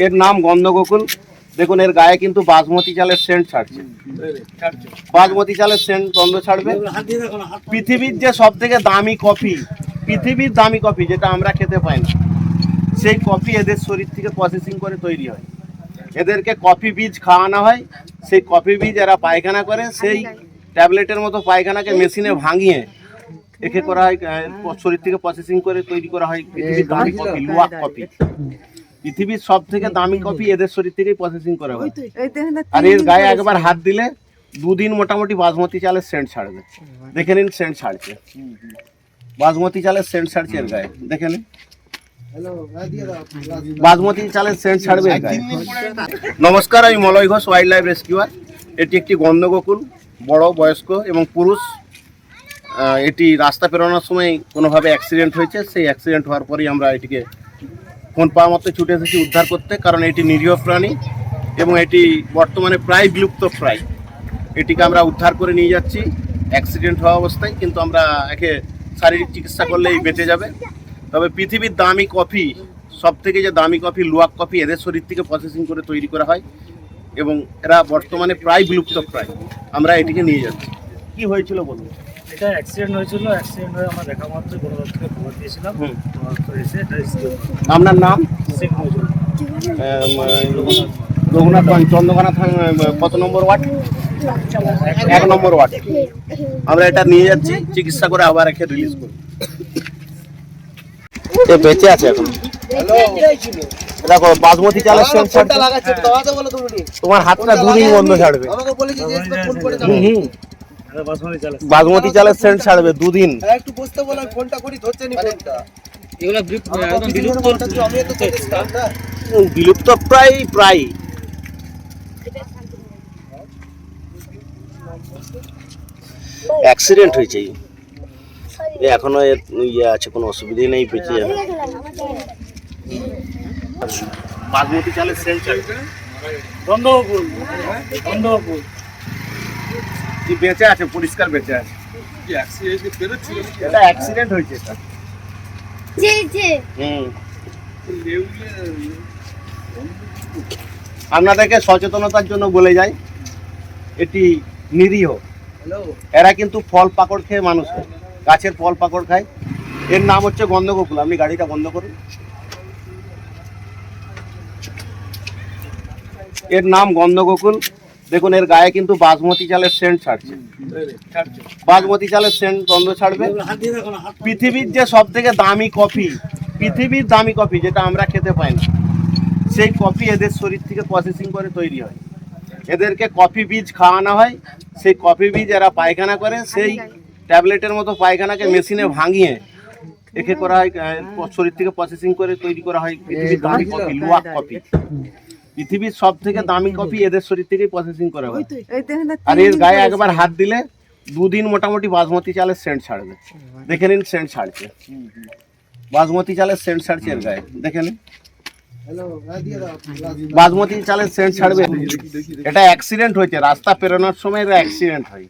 এর নাম গন্ধগোকুল। দেখুন এর গায়ে কিন্তু বাসমতি চালের সেন্ট ছাড়ছে, বাসমতি চালের সেন্ট গন্ধ ছাড়বে। পৃথিবীর যে সব থেকে দামি কফি, পৃথিবীর দামি কফি যেটা আমরা খেতে পাই না, সেই কফি এদের শরীর থেকে প্রসেসিং করে তৈরি হয়। এদেরকে কফি বীজ খাওয়ানো হয়, সেই কফি বীজ এরা পায়খানা করে, সেই ট্যাবলেটের মতো পায়খানাকে মেশিনে ভাঙিয়ে একে করা হয়, শরীর থেকে প্রসেসিং করে তৈরি করা হয় পৃথিবীর দামি কফি, লুয়াক কফি। পৃথিবীর সব থেকে দামি কফি এদের শরীর থেকেই প্রসেসিং করা হয়। আর এর গায়ে একবার হাত দিলে দুদিন মোটামুটি বাসমতি চালের সেন্ট ছাড়বে। দেখে নিন সেন্ট ছাড়ছে, বাসমতি চালের সেন্ট ছাড়ছে এর গায়ে, দেখে নিন বাসমতি চালের সেন্ট ছাড়বে এর গায়ে। নমস্কার, আমি Malay Ghosh, wild life rescuer. এটি একটি গন্ধগোকুল, বড় বয়স্ক এবং পুরুষ। এটি রাস্তা পেরোনোর সময় কোনোভাবে অ্যাক্সিডেন্ট হয়েছে, সেই অ্যাক্সিডেন্ট হওয়ার পরেই আমরা এটিকে ফোন পাওয়া মতো ছুটে এসেছি উদ্ধার করতে, কারণ এটি নিরীহ প্রাণী এবং এটি বর্তমানে প্রায় বিলুপ্ত প্রায়। এটিকে আমরা উদ্ধার করে নিয়ে যাচ্ছি অ্যাক্সিডেন্ট হওয়া অবস্থায়, কিন্তু আমরা একে শারীরিক চিকিৎসা করলেই বেঁচে যাবে। তবে পৃথিবীর দামি কফি, সব থেকে যে দামি কফি লুয়াক কফি, এদের শরীর থেকে প্রসেসিং করে তৈরি করা হয় এবং এরা বর্তমানে প্রায় বিলুপ্ত প্রায়। আমরা এটিকে নিয়ে যাচ্ছি। কি হয়েছিল বলুন? এটা অ্যাক্সিডেন্ট হয়েছিল, অ্যাক্সিডেন্ট হয়ে আমরা দেখা মাত্র বড় দপ্তরে খবর দিয়েছিলাম। আপনার নাম? শেখ নজরুল, রঘুনাথগঞ্জ, চন্দ্রকোনা কত নম্বর ওয়ার্ড? 1 নম্বর ওয়ার্ড। আমরা এটা নিয়ে যাচ্ছি, চিকিৎসা করে আবার একে রিলিজ করব। এ বেঁচে আছে এখন। দেখো বাসমতি চালের সেন্ট ছাড়ছে, তোমার হাতটা দুদিন বন্ধ ছাড়বে। বাসমতি চালের সেন্ট ছাড়বে দুদিন। একটু বুঝতে বলেন, ফোনটা করি ধরছে নি ফোনটা। এগুলো বিলুপ্ত প্রায় প্রায়। অ্যাক্সিডেন্ট হয়েছে, এখনো ইয়ে আছে, কোনো অসুবিধা নেই, বেঁচে যাবে। বাসমতি চালের সেন্ট ছাড়বে, গন্ধগোকুল, গন্ধগোকুল বেঁচে আছে, পরিষ্কার বেঁচে আছে। এটা অ্যাক্সিডেন্ট হয়েছে। আপনাদেরকে সচেতনতার জন্য বলে যাই, এটি নিরীহ। এরা কিন্তু ফল পাকড় খেয়ে মানুষ হয়, গাছের ফল পাকড় খায়। এর নাম হচ্ছে গন্ধগোকুল। আপনি গাড়িটা বন্ধ করুন। এর নাম গন্ধগোকুল। দেখুন এর গায়ে কিন্তু বাসমতি চালের সেন্ট ছাড়ছে, বাসমতি চালের সেন্ট গন্ধ ছাড়বে। পৃথিবীর যে সব থেকে দামি কফি, পৃথিবীর দামি কফি যেটা আমরা খেতে পাই না, সেই কফি এদের শরীর থেকে প্রসেসিং করে তৈরি হয়। এদেরকে কফি বীজ খাওয়ানো হয়, সেই কফি বীজ এরা পায়খানা করে, সেই ট্যাবলেটের মতো পায়খানাকে মেশিনে ভাঙিয়ে একে করা হয়, শরীর থেকে প্রসেসিং করে তৈরি করা হয় পৃথিবীর দামি কফি, লুয়াক কফি। পৃথিবীর সব থেকে দামি কফি এদের শরীর থেকেই প্রসেসিং করা হয়। আর এর গায়ে একবার হাত দিলে দুদিন মোটামুটি বাসমতি চালের সেন্ট ছাড়বে। দেখে নিন সেন্ট ছাড়ছে, বাসমতি চালের সেন্ট ছাড়ছে এর গায়ে, দেখে নিন বাসমতি চালের সেন্ট ছাড়বে। এটা অ্যাক্সিডেন্ট হয়েছে, রাস্তা পেরোনোর সময় এর অ্যাক্সিডেন্ট হয়,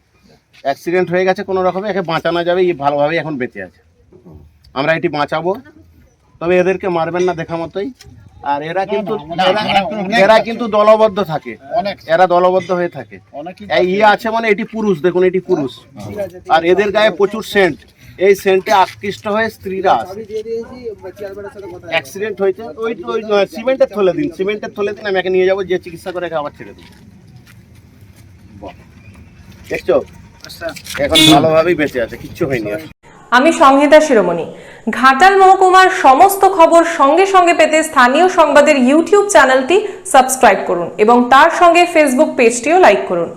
অ্যাক্সিডেন্ট হয়ে গেছে, কোনো রকমে একে বাঁচানো যাবে, ভালোভাবে এখন বেঁচে আছে। আমরা এটি বাঁচাবো, তবে এদেরকে মারবেন না দেখা মতোই। আর এরা কিন্তু দলবদ্ধ থাকে, এরা দলবদ্ধ হয়ে থাকে। ইয়ে আছে মানে এটি পুরুষ, দেখুন এটি পুরুষ। আর এদের গায়ে প্রচুর সেন্ট, এই সেন্টে আকৃষ্ট হয়ে স্ত্রীরা আসে। অ্যাক্সিডেন্ট হয়েছে, ওই সিমেন্টের থলে দিন, সিমেন্টের থলে দিন, আমি একে নিয়ে যাবো, যে চিকিৎসা করে আবার ছেড়ে দিন। দেখছো এখন ভালোভাবেই বেঁচে আছে, কিচ্ছু হয়নি। আমি সংহিতা শিরোমণি। ঘাটাল মহকুমার সমস্ত খবর সঙ্গে সঙ্গে পেতে স্থানীয় সংবাদের ইউটিউব চ্যানেলটি সাবস্ক্রাইব করুন এবং তার সঙ্গে ফেসবুক পেজটিও লাইক করুন।